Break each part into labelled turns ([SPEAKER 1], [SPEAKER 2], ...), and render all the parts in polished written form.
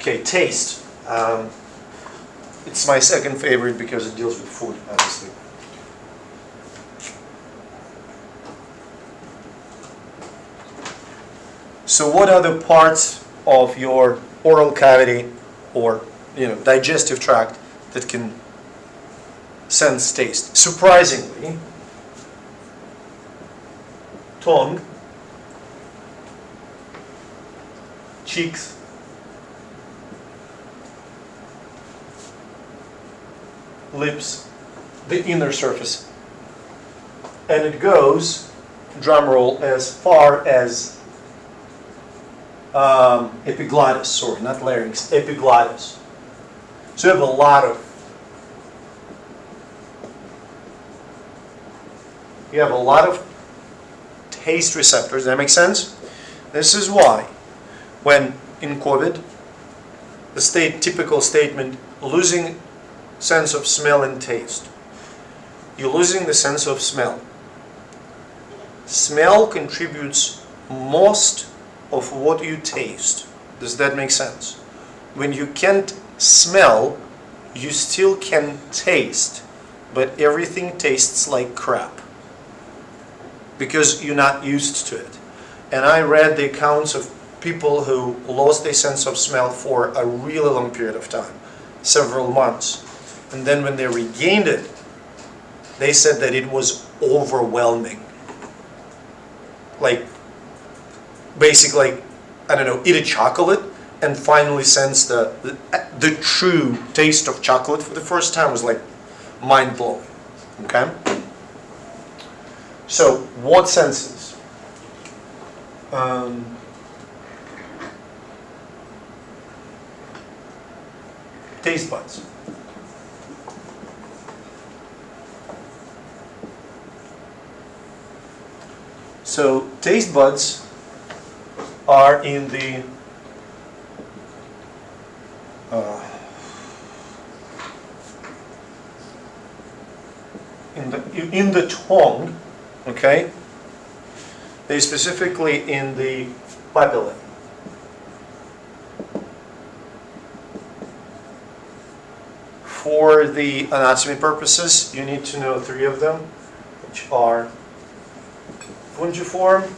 [SPEAKER 1] Okay, taste. It's my second favorite because it deals with food, obviously. So what are the parts of your oral cavity or digestive tract that can sense taste? Surprisingly, tongue, cheeks, lips, the inner surface. And it goes, drum roll, as far as epiglottis, sorry, not larynx, epiglottis. So you have a lot of taste receptors. Does that make sense? This is why when in COVID, the typical statement, losing sense of smell and taste. You're losing the sense of smell. Smell contributes most of what you taste. Does that make sense? When you can't smell, you still can taste, but everything tastes like crap because you're not used to it. And I read the accounts of people who lost their sense of smell for a really long period of time, several months. And then when they regained it, they said that it was overwhelming. Like, basically, I don't know, eat a chocolate and finally sense the true taste of chocolate for the first time was like mind-blowing. Okay? So, what senses? Taste buds. So taste buds are in the tongue, okay? They specifically in the papillae. For the anatomy purposes, you need to know three of them, which are fungiform,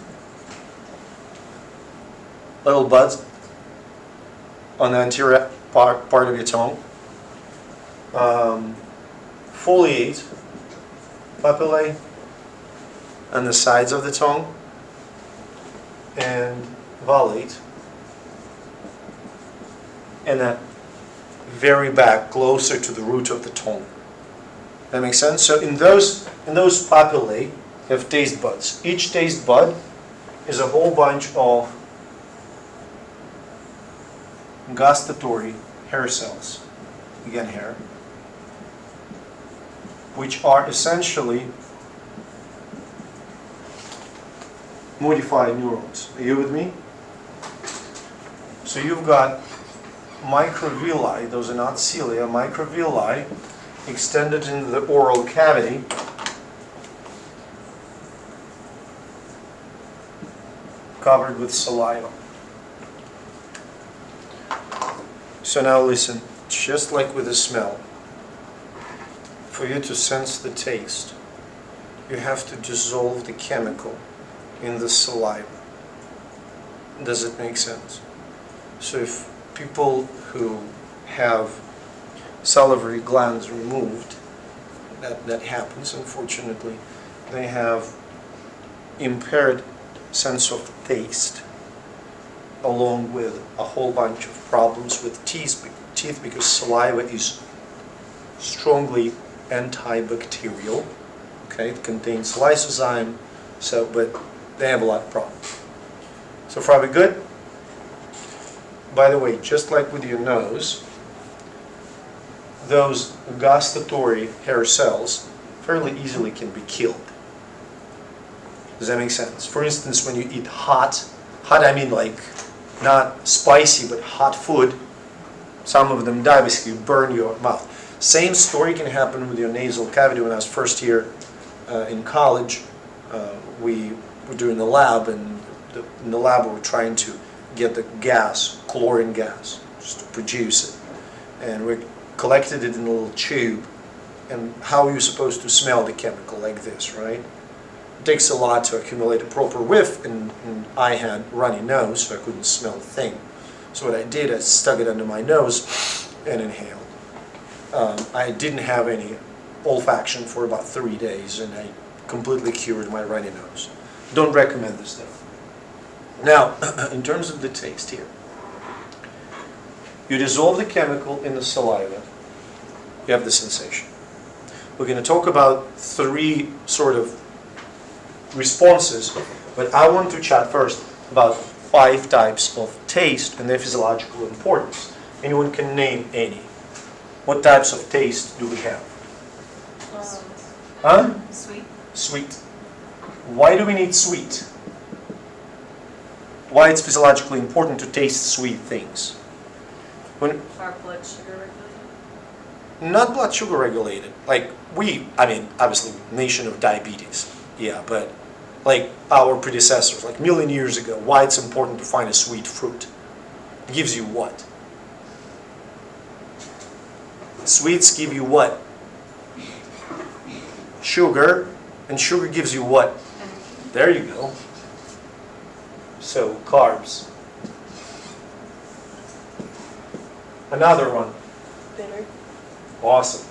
[SPEAKER 1] little buds on the anterior part of your tongue, foliate, papillae, on the sides of the tongue, and volate, and that very back, closer to the root of the tongue. That makes sense? So in those papillae, you have taste buds. Each taste bud is a whole bunch of gustatory hair cells, again hair, which are essentially modified neurons. Are you with me? So you've got microvilli, those are not cilia, microvilli extended into the oral cavity, covered with saliva. So now listen, just like with the smell, for you to sense the taste, you have to dissolve the chemical in the saliva. Does it make sense? So if people who have salivary glands removed, that happens unfortunately, they have impaired sense of taste along with a whole bunch of problems with teeth because saliva is strongly antibacterial. Okay, it contains lysozyme, but they have a lot of problems. So far we good? By the way, just like with your nose, those gustatory hair cells fairly easily can be killed. Does that make sense? For instance, when you eat hot I mean like not spicy but hot food, some of them die, basically burn your mouth. Same story can happen with your nasal cavity. When I was first year in college, we were doing the lab, and in the lab we were trying to get the gas, chlorine gas. just to produce it. And we collected it in a little tube. And how are you supposed to smell the chemical like this, right? It takes a lot to accumulate a proper whiff, and I had runny nose, so I couldn't smell a thing. So what I did, I stuck it under my nose and inhaled. I didn't have any olfaction for about 3 days, and I completely cured my runny nose. Don't recommend this stuff. Now, in terms of the taste here, you dissolve the chemical in the saliva, you have the sensation. We're going to talk about 3 sort of responses, but I want to chat first about 5 types of taste and their physiological importance. Anyone can name any. What types of taste do we have?
[SPEAKER 2] Sweet.
[SPEAKER 1] Sweet. Why do we need sweet? Why it's physiologically important to taste sweet things?
[SPEAKER 2] Our blood sugar regulated.
[SPEAKER 1] Not blood sugar regulated. Like obviously, nation of diabetes. Yeah, but like our predecessors, like a million years ago, why it's important to find a sweet fruit? It gives you what? Sweets give you what? Sugar, and sugar gives you what? There you go. So, carbs. Another one.
[SPEAKER 2] Bitter.
[SPEAKER 1] Awesome.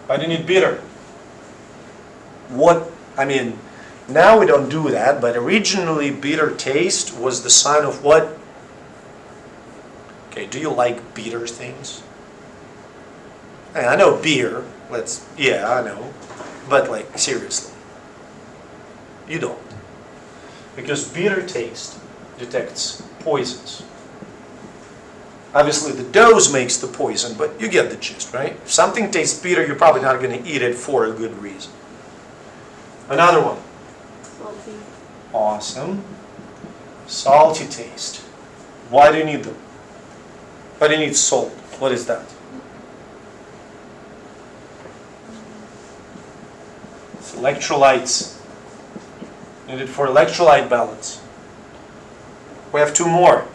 [SPEAKER 1] Why do you need bitter? Now we don't do that, but originally bitter taste was the sign of what? Okay, do you like bitter things? I know beer, I know, but like, seriously, you don't. Because bitter taste detects poisons. Obviously, the dose makes the poison, but you get the gist, right? If something tastes bitter, you're probably not going to eat it for a good reason. Another one.
[SPEAKER 2] Salty.
[SPEAKER 1] Awesome. Salty taste. Why do you need them? Why do you need salt? What is that? It's electrolytes. Needed for electrolyte balance. We have 2 more.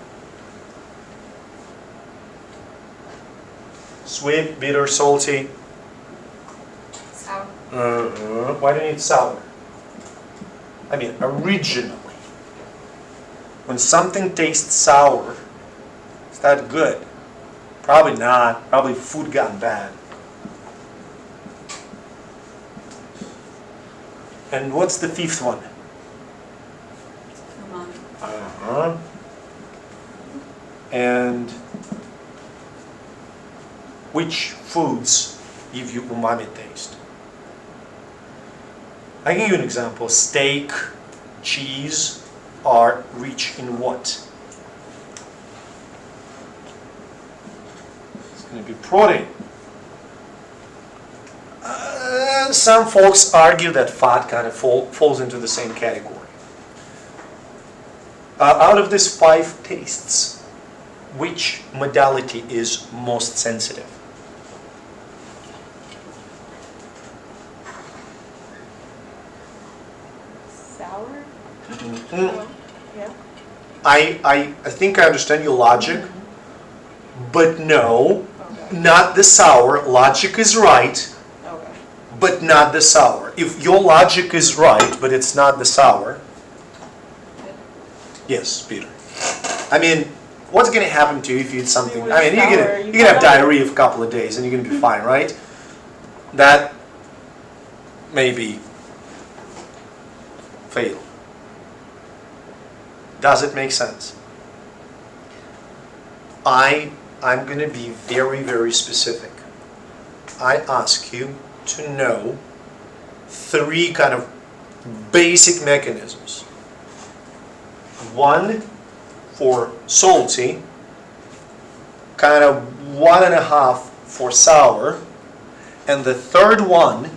[SPEAKER 1] Sweet, bitter, salty.
[SPEAKER 2] Sour.
[SPEAKER 1] Why do you need sour? Originally, when something tastes sour, is that good? Probably not. Probably food gone bad. And what's the 5th one?
[SPEAKER 2] Umami.
[SPEAKER 1] And which foods give you umami taste? I can give you an example. Steak, cheese are rich in what? It's going to be protein. Some folks argue that fat kind of falls into the same category. Out of these 5 tastes, which modality is most sensitive?
[SPEAKER 2] Sour. Yeah.
[SPEAKER 1] I think I understand your logic, but no,
[SPEAKER 2] Okay.
[SPEAKER 1] not the sour. Logic is right,
[SPEAKER 2] Okay.
[SPEAKER 1] but not the sour. If your logic is right, but it's not the sour, yes, Peter. What's going to happen to you if you eat something?
[SPEAKER 2] Sour,
[SPEAKER 1] you're going to have diarrhea for a couple of days and you're going to be fine, right? That may be fatal. Does it make sense? I'm going to be very, very specific. I ask you to know 3 kind of basic mechanisms. 1 for salty, kind of 1.5 for sour, and the 3rd one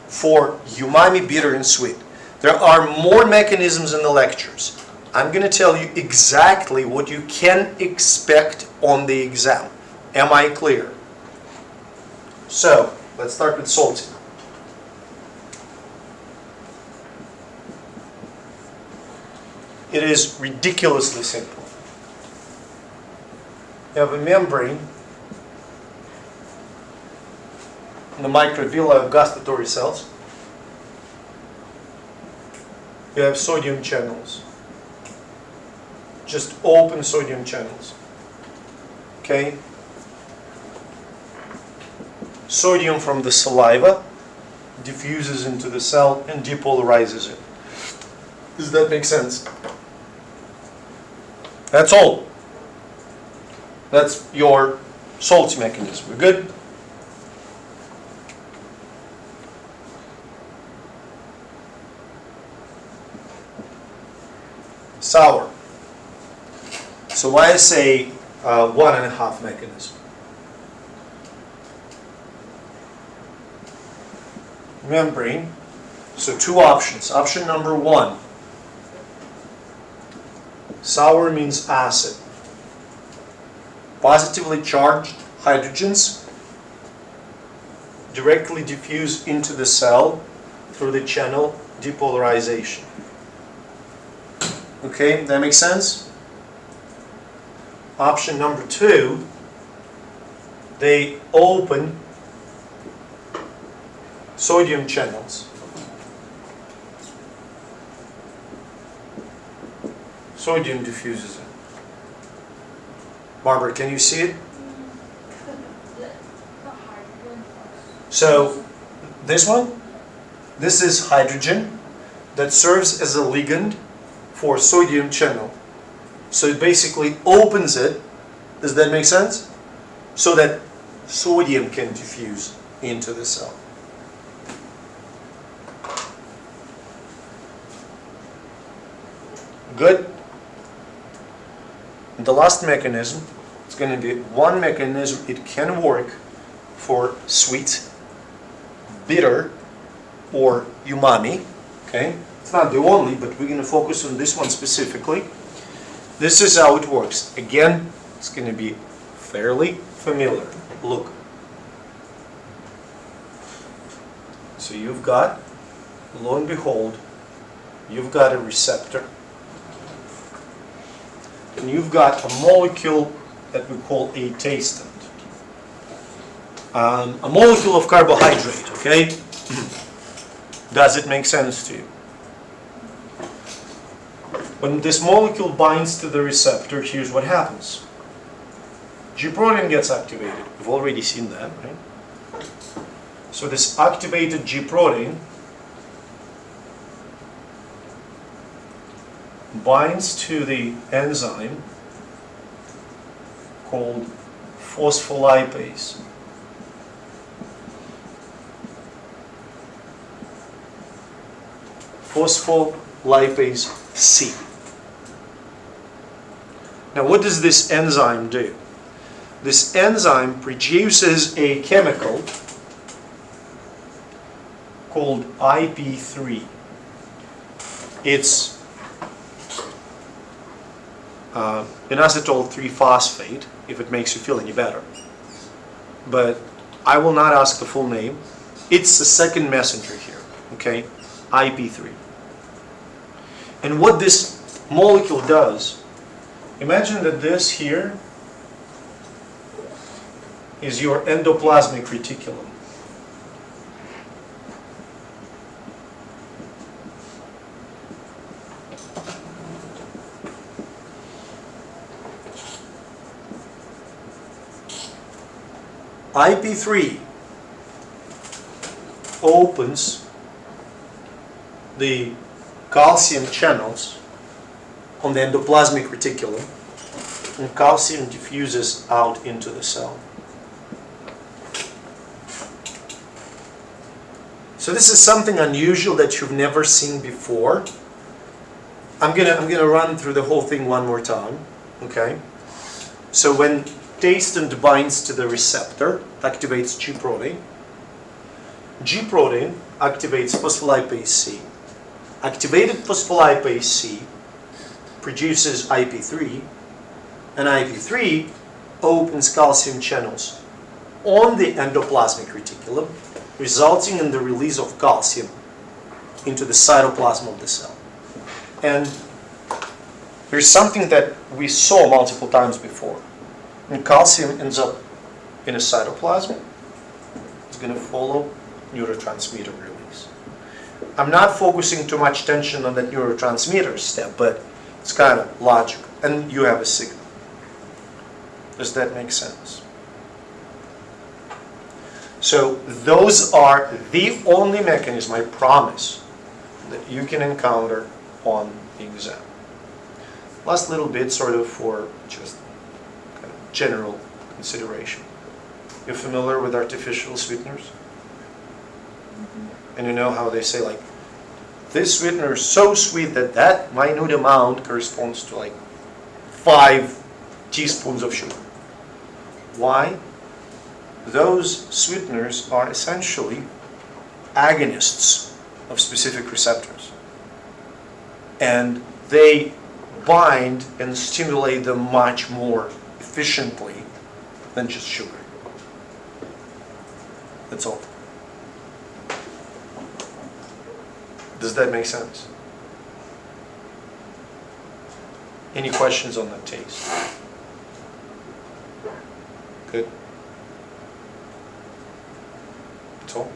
[SPEAKER 1] for umami, bitter, and sweet. There are more mechanisms in the lectures. I'm going to tell you exactly what you can expect on the exam. Am I clear? So, let's start with salty. It is ridiculously simple. You have a membrane in the microvilli of gustatory cells. You have sodium channels. Just open sodium channels. Okay? Sodium from the saliva diffuses into the cell and depolarizes it. Does that make sense? That's all. That's your Salty mechanism. We're good? Sour. So why I say 1.5 mechanism? Membrane. So two options. Option number 1. Sour means acid. Positively charged hydrogens directly diffuse into the cell through the channel depolarization. Okay, that makes sense? Option number 2, they open sodium channels. Sodium diffuses it. Barbara, can you see it? So, this one, this is hydrogen that serves as a ligand for sodium channel. So it basically opens it, does that make sense? So that sodium can diffuse into the cell. Good? And the last mechanism, it's going to be one mechanism, it can work for sweet, bitter, or umami. Okay? It's not the only, but we're going to focus on this one specifically. This is how it works. Again, it's going to be fairly familiar. Look. So you've got, lo and behold, you've got a receptor. And you've got a molecule that we call a tastant. A molecule of carbohydrate, okay? Does it make sense to you? When this molecule binds to the receptor, here's what happens. G-protein gets activated. We've already seen that, right? So this activated G-protein binds to the enzyme called phospholipase. Phospholipase C. Now what does this enzyme do? This enzyme produces a chemical called IP3. It's inositol 3-phosphate, if it makes you feel any better. But I will not ask the full name. It's the second messenger here, okay? IP3. And what this molecule does, imagine that this here is your endoplasmic reticulum. IP3 opens the calcium channels on the endoplasmic reticulum, and calcium diffuses out into the cell. So this is something unusual that you've never seen before. I'm gonna run through the whole thing one more time. Okay? So when tastant binds to the receptor, activates G-protein. G-protein activates phospholipase C. Activated phospholipase C produces IP3, and IP3 opens calcium channels on the endoplasmic reticulum, resulting in the release of calcium into the cytoplasm of the cell. And there's something that we saw multiple times before. And calcium ends up in a cytoplasm. It's going to follow neurotransmitter release. I'm not focusing too much attention on that neurotransmitter step, but it's kind of logical. And you have a signal. Does that make sense? So those are the only mechanism, I promise, that you can encounter on the exam. Last little bit sort of for just kind of general consideration. You're familiar with artificial sweeteners? And you know how they say like, this sweetener is so sweet that that minute amount corresponds to like 5 teaspoons of sugar. Why? Those sweeteners are essentially agonists of specific receptors. And they bind and stimulate them much more efficiently than just sugar. That's all. Does that make sense? Any questions on that taste? Good. That's all.